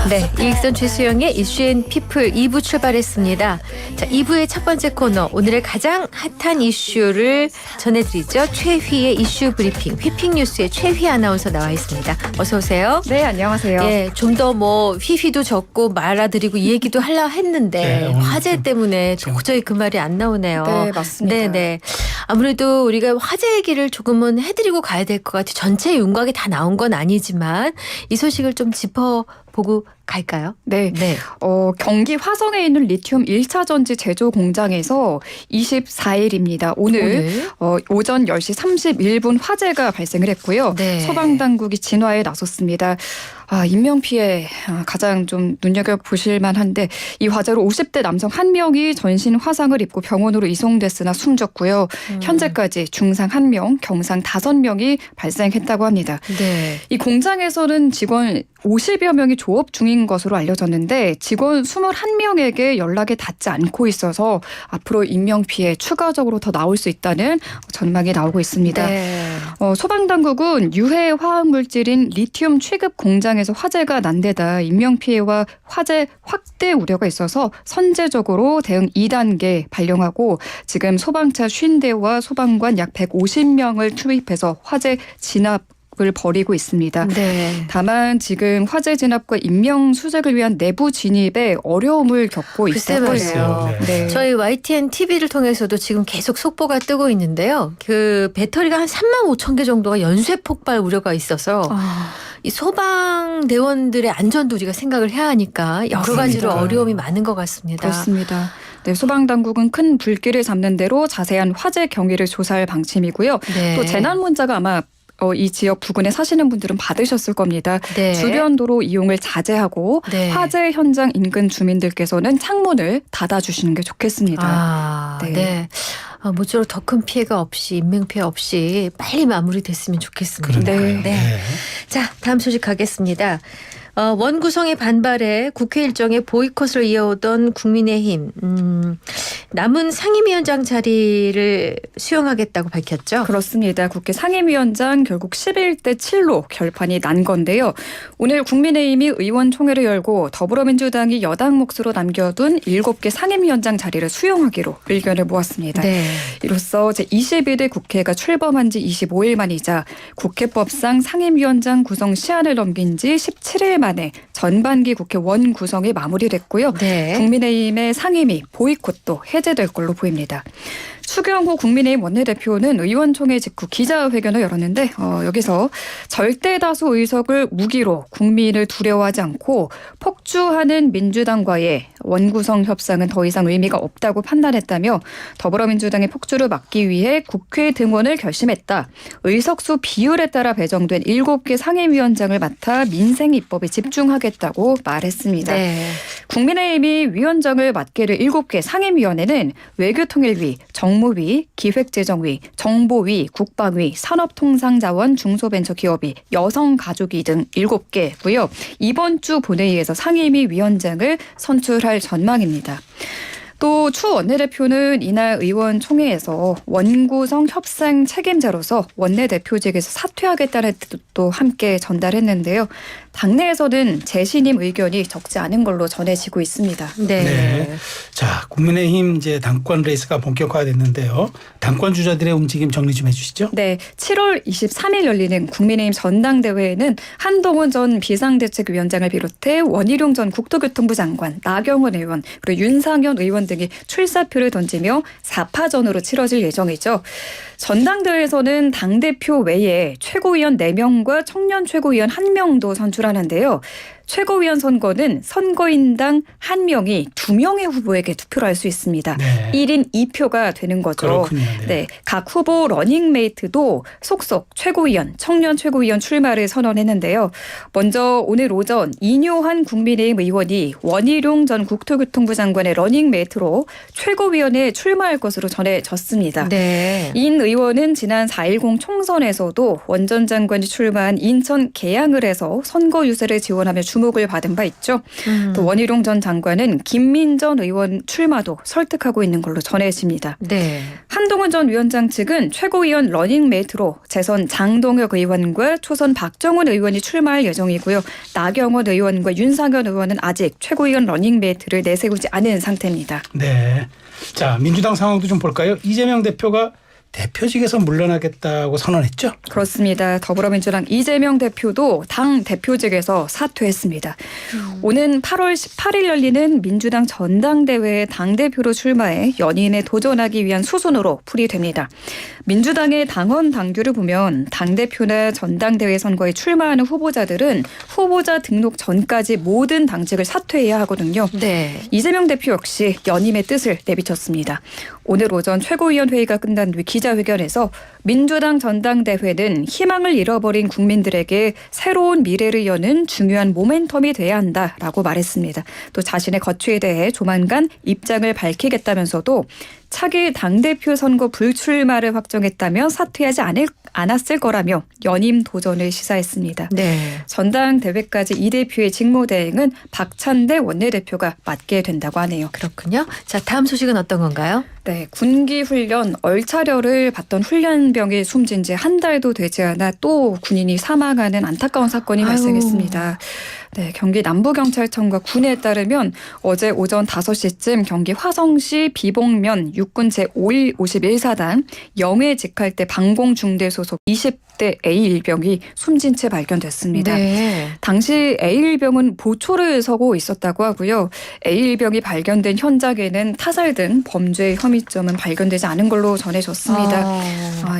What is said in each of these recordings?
네, 이익선 최수영의 이슈앤피플 2부 출발했습니다. 자, 2부의 첫 번째 코너, 오늘의 가장 핫한 이슈를 전해드리죠. 최휘의 이슈 브리핑, 휘핑뉴스의 최휘 아나운서 나와 있습니다. 어서 오세요. 네, 안녕하세요. 예, 좀 더 뭐 휘휘도 적고 말아드리고 이 얘기도 하려 했는데 네, 화재 때문에 도저히 그 말이 안 나오네요. 네, 맞습니다. 네네. 아무래도 우리가 화재 얘기를 조금은 해드리고 가야 될 것 같아요. 전체 윤곽이 다 나온 건 아니지만 이 소식을 좀 짚어보고 갈까요? 네. 네. 경기 화성에 있는 리튬 1차 전지 제조 공장에서 24일입니다. 오늘 오전 10시 31분 화재가 발생을 했고요. 네. 소방당국이 진화에 나섰습니다. 인명피해 가장 좀 눈여겨보실 만한데 이 화재로 50대 남성 1명이 전신 화상을 입고 병원으로 이송됐으나 숨졌고요. 현재까지 중상 1명, 경상 5명이 발생했다고 합니다. 네. 이 공장에서는 직원 50여 명이 조업 중인 것으로 알려졌는데 직원 21명에게 연락이 닿지 않고 있어서 앞으로 인명피해 추가적으로 더 나올 수 있다는 전망이 나오고 있습니다. 네. 소방당국은 유해 화학물질인 리튬 취급 공장에서 화재가 난 데다 인명피해와 화재 확대 우려가 있어서 선제적으로 대응 2단계 발령하고 지금 소방차 50대와 소방관 약 150명을 투입해서 화재 진압 을 벌이고 있습니다. 네. 다만 지금 화재 진압과 인명 수색을 위한 내부 진입에 어려움을 겪고 글쎄 있다고 말이에요. 해요. 네. 저희 YTN TV를 통해서도 지금 계속 속보가 뜨고 있는데요. 그 배터리가 한 35,000개 정도가 연쇄 폭발 우려가 있어서 이 소방대원들의 안전도 우리가 생각을 해야 하니까 여러 가지로 맞습니다. 어려움이 많은 것 같습니다. 그렇습니다. 네, 소방당국은 큰 불길을 잡는 대로 자세한 화재 경위를 조사할 방침이고요. 네. 또 재난 문자가 아마 이 지역 부근에 사시는 분들은 받으셨을 겁니다. 네. 주변 도로 이용을 자제하고 네. 화재 현장 인근 주민들께서는 창문을 닫아주시는 게 좋겠습니다. 네. 네. 모쪼록 더 큰 피해가 없이 인명피해 없이 빨리 마무리됐으면 좋겠습니다. 그러니까요. 네. 자, 다음 소식 가겠습니다. 원구성의 반발에 국회 일정에 보이콧을 이어오던 국민의힘 남은 상임위원장 자리를 수용하겠다고 밝혔죠. 그렇습니다. 국회 상임위원장 결국 11대 7로 결판이 난 건데요. 오늘 국민의힘이 의원총회를 열고 더불어민주당이 여당 몫으로 남겨둔 7개 상임위원장 자리를 수용하기로 의견을 모았습니다. 네. 이로써 제21대 국회가 출범한 지 25일 만이자 국회법상 상임위원장 구성 시한을 넘긴 지 17일 만에 전반기 국회 원구성이 마무리됐고요. 네. 국민의힘의 상임위 보이콧도 해제될 걸로 보입니다. 추경호 국민의힘 원내대표는 의원총회 직후 기자회견을 열었는데 여기서 절대 다수 의석을 무기로 국민을 두려워하지 않고 폭주하는 민주당과의 원구성 협상은 더 이상 의미가 없다고 판단했다며 더불어민주당의 폭주를 막기 위해 국회 등원을 결심했다. 의석수 비율에 따라 배정된 7개 상임위원장을 맡아 민생 입법에 집중하겠다고 말했습니다. 네. 국민의힘이 위원장을 맡게 될 7개 상임위원회는 외교통일위, 정무위, 기획재정위, 정보위, 국방위, 산업통상자원, 중소벤처기업위, 여성가족위 등 7개고요. 이번 주 본회의에서 상임위 위원장을 선출할 전망입니다. 또 추 원내대표는 이날 의원총회에서 원구성 협상 책임자로서 원내대표직에서 사퇴하겠다는 뜻도 함께 전달했는데요. 당내에서는 재신임 의견이 적지 않은 걸로 전해지고 있습니다. 네. 네. 자, 국민의힘 이제 당권 레이스가 본격화됐는데요. 당권 주자들의 움직임 정리 좀 해주시죠. 네, 7월 23일 열리는 국민의힘 전당대회에는 한동훈 전 비상대책위원장을 비롯해 원희룡 전 국토교통부 장관, 나경원 의원, 그리고 윤상현 의원 등이 출사표를 던지며 4파전으로 치러질 예정이죠. 전당대회에서는 당대표 외에 최고위원 4명과 청년 최고위원 1명도 선출하는데요. 최고위원 선거는 선거인당 1명이 2명의 후보에게 투표를 할 수 있습니다. 네. 1인 2표가 되는 거죠. 그렇군요. 네, 각 후보 러닝메이트도 속속 최고위원, 청년 최고위원 출마를 선언했는데요. 먼저 오늘 오전 이뇨한 국민의힘 의원이 원희룡 전 국토교통부 장관의 러닝메이트로 최고위원에 출마할 것으로 전해졌습니다. 네. 인 의원은 지난 4.10 총선에서도 원 전 장관이 출마한 인천 계양을에서 선거 유세를 지원하며 주목을 받은 바 있죠. 또 원희룡 전 장관은 김민전 의원 출마도 설득하고 있는 걸로 전해집니다. 네. 한동훈 전 위원장 측은 최고위원 러닝메이트로 재선 장동혁 의원과 초선 박정훈 의원이 출마할 예정이고요. 나경원 의원과 윤상현 의원은 아직 최고위원 러닝메이트를 내세우지 않은 상태입니다. 네. 자, 민주당 상황도 좀 볼까요? 이재명 대표가 대표직에서 물러나겠다고 선언했죠? 그렇습니다. 더불어민주당 이재명 대표도 당 대표직에서 사퇴했습니다. 오는 8월 18일 열리는 민주당 전당대회에 당대표로 출마해 연인에 도전하기 위한 수순으로 풀이됩니다. 민주당의 당원 당규를 보면 당대표나 전당대회 선거에 출마하는 후보자들은 후보자 등록 전까지 모든 당직을 사퇴해야 하거든요. 네. 이재명 대표 역시 연임의 뜻을 내비쳤습니다. 오늘 오전 최고위원회의가 끝난 뒤 기자회견에서 민주당 전당대회는 희망을 잃어버린 국민들에게 새로운 미래를 여는 중요한 모멘텀이 돼야 한다라고 말했습니다. 또 자신의 거취에 대해 조만간 입장을 밝히겠다면서도 차기 당대표 선거 불출마를 확정했다며 사퇴하지 않았을 거라며 연임 도전을 시사했습니다. 네. 전당대회까지 이 대표의 직무대행은 박찬대 원내대표가 맡게 된다고 하네요. 그렇군요. 자, 다음 소식은 어떤 건가요? 네, 군기 훈련 얼차려를 받던 훈련병이 숨진 지 한 달도 되지 않아 또 군인이 사망하는 안타까운 사건이 발생했습니다. 네, 경기 남부경찰청과 군에 따르면 어제 오전 5시쯤 경기 화성시 비봉면 육군 제551사단 영해 직할대 방공중대 소속 20대 A일병이 숨진 채 발견됐습니다. 네. 당시 A일병은 보초를 서고 있었다고 하고요. A일병이 발견된 현장에는 타살 등 범죄 혐의점은 발견되지 않은 걸로 전해졌습니다.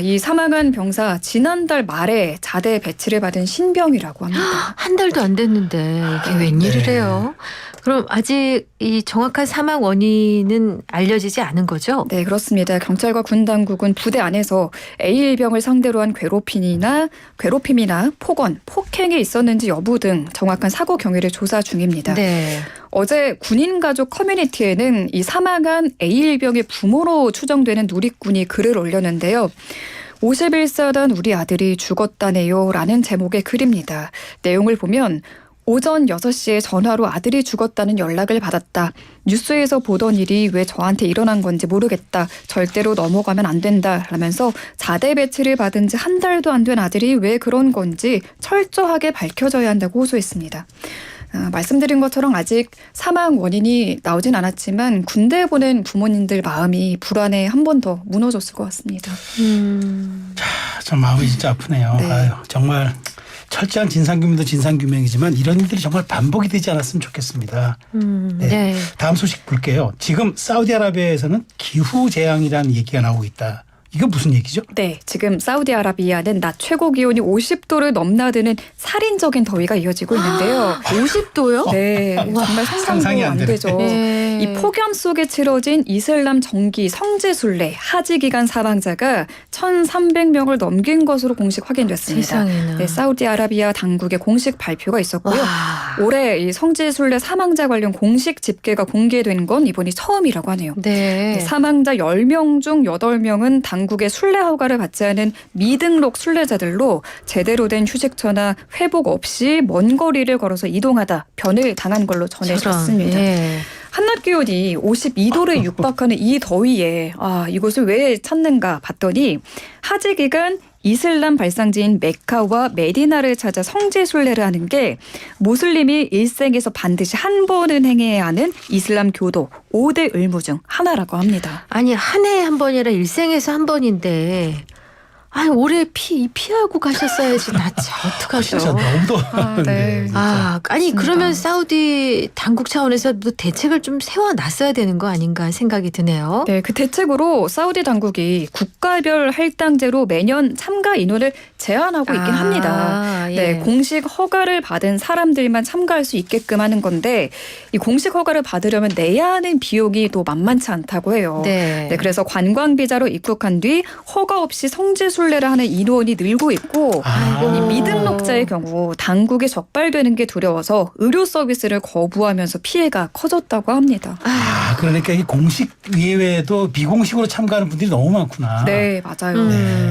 이 사망한 병사 지난달 말에 자대 배치를 받은 신병이라고 합니다. 한 달도 안 됐는데 이게 웬일이래요. 그럼 아직 이 정확한 사망 원인은 알려지지 않은 거죠? 네, 그렇습니다. 경찰과 군 당국은 부대 안에서 A일병을 상대로 한 괴롭힘이나 폭언, 폭행이 있었는지 여부 등 정확한 사고 경위를 조사 중입니다. 네. 어제 군인 가족 커뮤니티에는 이 사망한 A일병의 부모로 추정되는 누리꾼이 글을 올렸는데요. 51사단 우리 아들이 죽었다네요 라는 제목의 글입니다. 내용을 보면 오전 6시에 전화로 아들이 죽었다는 연락을 받았다. 뉴스에서 보던 일이 왜 저한테 일어난 건지 모르겠다. 절대로 넘어가면 안 된다. 라면서 자대 배치를 받은 지 한 달도 안 된 아들이 왜 그런 건지 철저하게 밝혀져야 한다고 호소했습니다. 말씀드린 것처럼 아직 사망 원인이 나오진 않았지만 군대 보낸 부모님들 마음이 불안에 한 번 더 무너졌을 것 같습니다. 참 마음이 진짜 아프네요. 네. 아유, 정말 철저한 진상규명도 진상규명이지만 이런 일들이 정말 반복이 되지 않았으면 좋겠습니다. 네. 네. 다음 소식 볼게요. 지금 사우디아라비아에서는 기후재앙이라는 얘기가 나오고 있다. 이거 무슨 얘기죠? 네, 지금 사우디아라비아는 낮 최고 기온이 50도를 넘나드는 살인적인 더위가 이어지고 있는데요. 50도요? 네, 정말 상상이 상상도 안 안 되네. 되죠. 네. 이 폭염 속에 치러진 이슬람 정기 성지순례 하지 기간 사망자가 1,300명을 넘긴 것으로 공식 확인됐습니다. 세상에나. 네, 사우디아라비아 당국의 공식 발표가 있었고요. 와. 올해 이 성지순례 사망자 관련 공식 집계가 공개된 건 이번이 처음이라고 하네요. 네. 네, 사망자 10명 중 8명은 당국의 순례 허가를 받지 않은 미등록 순례자들로 제대로 된 휴식처나 회복 없이 먼 거리를 걸어서 이동하다 변을 당한 걸로 전해졌습니다. 저런. 예. 한낮 기온이 52도를 육박하는 이 더위에 이곳을 왜 찾는가 봤더니 하지 기간 이슬람 발상지인 메카와 메디나를 찾아 성지 순례를 하는 게 무슬림이 일생에서 반드시 한 번은 행해야 하는 이슬람 교도 5대 의무 중 하나라고 합니다. 아니 한 해에 한 번이라 일생에서 한 번인데 아니 올해 피하고 가셨어야지. 나 참 어떡하죠. 진짜 너무 더운데. 네. 아니 맞습니다. 그러면 사우디 당국 차원에서도 대책을 좀 세워놨어야 되는 거 아닌가 생각이 드네요. 네, 그 대책으로 사우디 당국이 국가별 할당제로 매년 참가 인원을 제한하고 있긴 합니다. 예. 네, 공식 허가를 받은 사람들만 참가할 수 있게끔 하는 건데 이 공식 허가를 받으려면 내야 하는 비용이 또 만만치 않다고 해요. 네. 네, 그래서 관광 비자로 입국한 뒤 허가 없이 성지 순례를 하는 인원이 늘고 있고 이 미등록자의 경우 당국에 적발되는 게 두려워서 의료 서비스를 거부하면서 피해가 커졌다고 합니다. 그러니까 이 공식 예외에도 비공식으로 참가하는 분들이 너무 많구나. 네, 맞아요.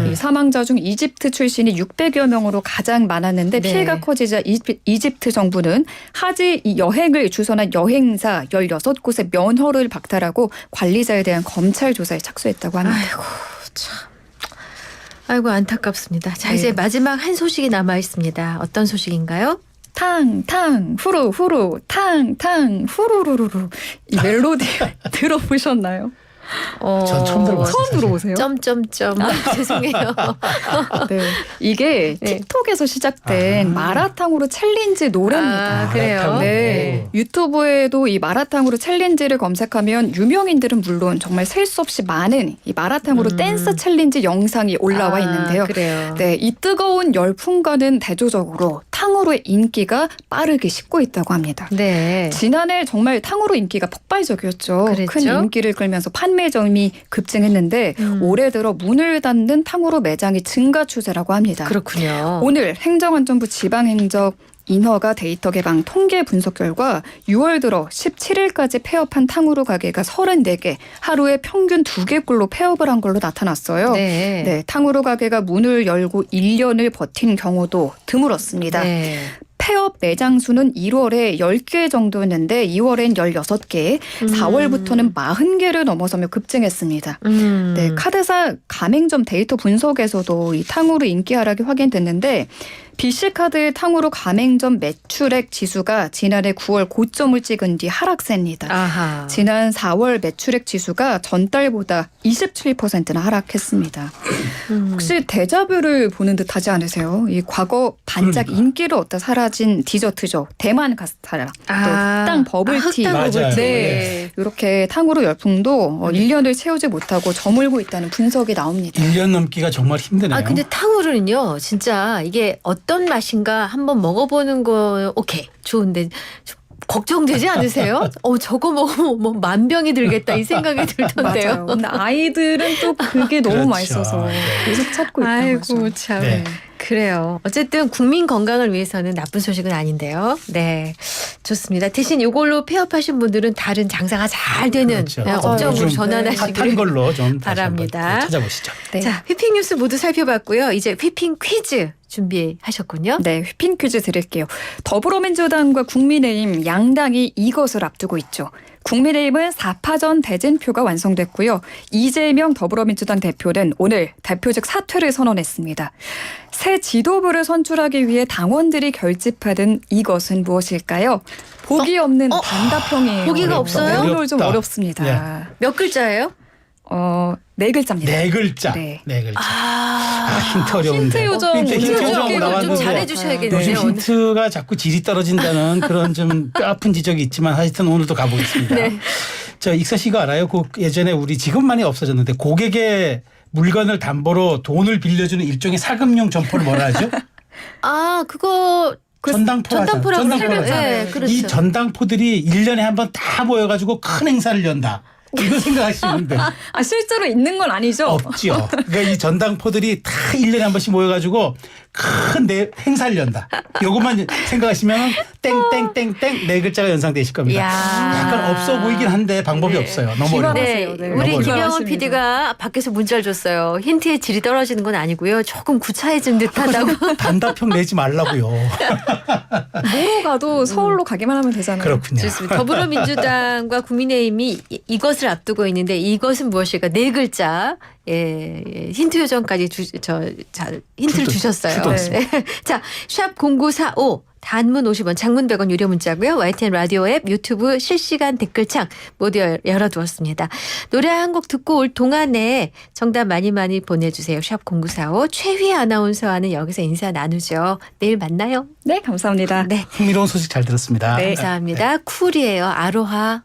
이 사망자 중 이집트 출신이 600여 명으로 가장 많았는데 네. 피해가 커지자 이집트 정부는 하지 이 여행을 주선한 여행사 16곳의 면허를 박탈하고 관리자에 대한 검찰 조사에 착수했다고 합니다. 아이고 참. 아이고 안타깝습니다. 자 네. 이제 마지막 한 소식이 남아 있습니다. 어떤 소식인가요? 탕탕 후루 후루 탕탕 후루루루루 이 멜로디 들어보셨나요? 전 처음 들어봤어요. 처음 들어보세요? 점점점. 죄송해요. 네, 이게 네. 틱톡에서 시작된 마라탕으로 챌린지 노래입니다. 아, 그래요? 마라탕? 네, 유튜브에도 이 마라탕으로 챌린지를 검색하면 유명인들은 물론 정말 셀 수 없이 많은 이 마라탕으로 댄스 챌린지 영상이 올라와 있는데요. 그래요. 네, 이 뜨거운 열풍과는 대조적으로 탕후루의 인기가 빠르게 식고 있다고 합니다. 네. 지난해 정말 탕후루 인기가 폭발적이었죠. 그랬죠? 큰 인기를 끌면서 판매점이 급증했는데 올해 들어 문을 닫는 탕후루 매장이 증가 추세라고 합니다. 그렇군요. 오늘 행정안전부 지방행정 인허가 데이터 개방 통계 분석 결과 6월 들어 17일까지 폐업한 탕후루 가게가 34개, 하루에 평균 2개꼴로 폐업을 한 걸로 나타났어요. 네. 네, 탕후루 가게가 문을 열고 1년을 버틴 경우도 드물었습니다. 네. 폐업 매장 수는 1월에 10개 정도였는데 2월엔 16개, 4월부터는 40개를 넘어서며 급증했습니다. 네, 카드사 가맹점 데이터 분석에서도 이 탕후루 인기 하락이 확인됐는데 BC카드의 탕후루 가맹점 매출액 지수가 지난해 9월 고점을 찍은 뒤 하락세입니다. 아하. 지난 4월 매출액 지수가 전달보다 27%나 하락했습니다. 혹시 데자뷰를 보는 듯 하지 않으세요? 이 과거 반짝 그러니까. 인기를 얻다 사라진 디저트죠. 대만 카스테라, 또 흑당 버블티. 흑당 맞아요. 버블티. 네. 이렇게 탕후루 열풍도 1년을 채우지 못하고 저물고 있다는 분석이 나옵니다. 1년 넘기가 정말 힘드네요. 아 근데 탕후루는요 진짜 이게 어떤 맛인가 한번 먹어보는 거 오케이 좋은데 좀 걱정되지 않으세요? 저거 먹으면 뭐 만병이 들겠다 이 생각이 들던데요. 맞아요. 근데 아이들은 또 그게 너무 그렇죠. 맛있어서 계속 찾고 있다고 아이고 하죠. 참. 네. 그래요. 어쨌든 국민 건강을 위해서는 나쁜 소식은 아닌데요. 네, 좋습니다. 대신 이걸로 폐업하신 분들은 다른 장사가 잘 되는 그렇죠. 업종으로 요즘 전환하시길 핫한 걸로 좀 다시 바랍니다. 한번 찾아보시죠. 네. 자, 휘핑 뉴스 모두 살펴봤고요. 이제 휘핑 퀴즈 준비하셨군요. 네, 휘핑 퀴즈 드릴게요. 더불어민주당과 국민의힘 양당이 이것을 앞두고 있죠. 국민의힘은 4파전 대진표가 완성됐고요. 이재명 더불어민주당 대표는 오늘 대표직 사퇴를 선언했습니다. 새 지도부를 선출하기 위해 당원들이 결집하던 이것은 무엇일까요? 보기 없는 단답형이에요. 보기가 없어요? 오늘 좀 어렵다. 어렵습니다. 몇 글자예요? 네 글자입니다. 네 글자. 네. 네 글자. 아, 힌트 어려운데. 힌트 요정. 힌트 힌트 요정 요정 나왔는데 좀 잘해주셔야겠네요. 요즘 오늘. 힌트가 자꾸 질이 떨어진다는 그런 좀 뼈아픈 지적이 있지만 하여튼 오늘도 가보겠습니다. 네. 저 익서 씨가 알아요? 그 예전에 우리 지금 많이 없어졌는데 고객의 물건을 담보로 돈을 빌려주는 일종의 사금융 점포를 뭐라 하죠? 아 그거 전당포라고 전당포라고 전당포라고 그러죠. 네, 그렇죠. 이 전당포들이 1년에 한 번 다 모여가지고 큰 행사를 연다. 이거 생각하시면 돼요. 실제로 있는 건 아니죠? 없죠. 그러니까 이 전당포들이 다 1년에 한 번씩 모여가지고 큰 행사를 연다. 요것만 생각하시면 땡땡땡땡 네 글자가 연상되실 겁니다. 이야. 약간 없어 보이긴 한데 방법이 네. 없어요. 너무 어려워. 네, 네. 우리 너무 김영원 어려워하십니다. PD가 밖에서 문자를 줬어요. 힌트의 질이 떨어지는 건 아니고요. 조금 구차해진 듯하다고. 단답형 내지 말라고요. 뭐로 가도 서울로 가기만 하면 되잖아요. 그렇군요. 좋습니다. 더불어민주당과 국민의힘이 이것을 앞두고 있는데 이것은 무엇일까? 네 글자. 예, 힌트 요정까지 힌트를 주셨어요. 출동했습니다. 네. 자, 샵 0945 단문 50원, 장문 100원 유료 문자고요. YTN 라디오 앱, 유튜브 실시간 댓글창 모두 열어두었습니다. 노래 한 곡 듣고 올 동안에 정답 많이 보내주세요. 샵 0945 최휘 아나운서와는 여기서 인사 나누죠. 내일 만나요. 네, 감사합니다. 네, 흥미로운 소식 잘 들었습니다. 감사합니다. 쿨이에요. 아로하.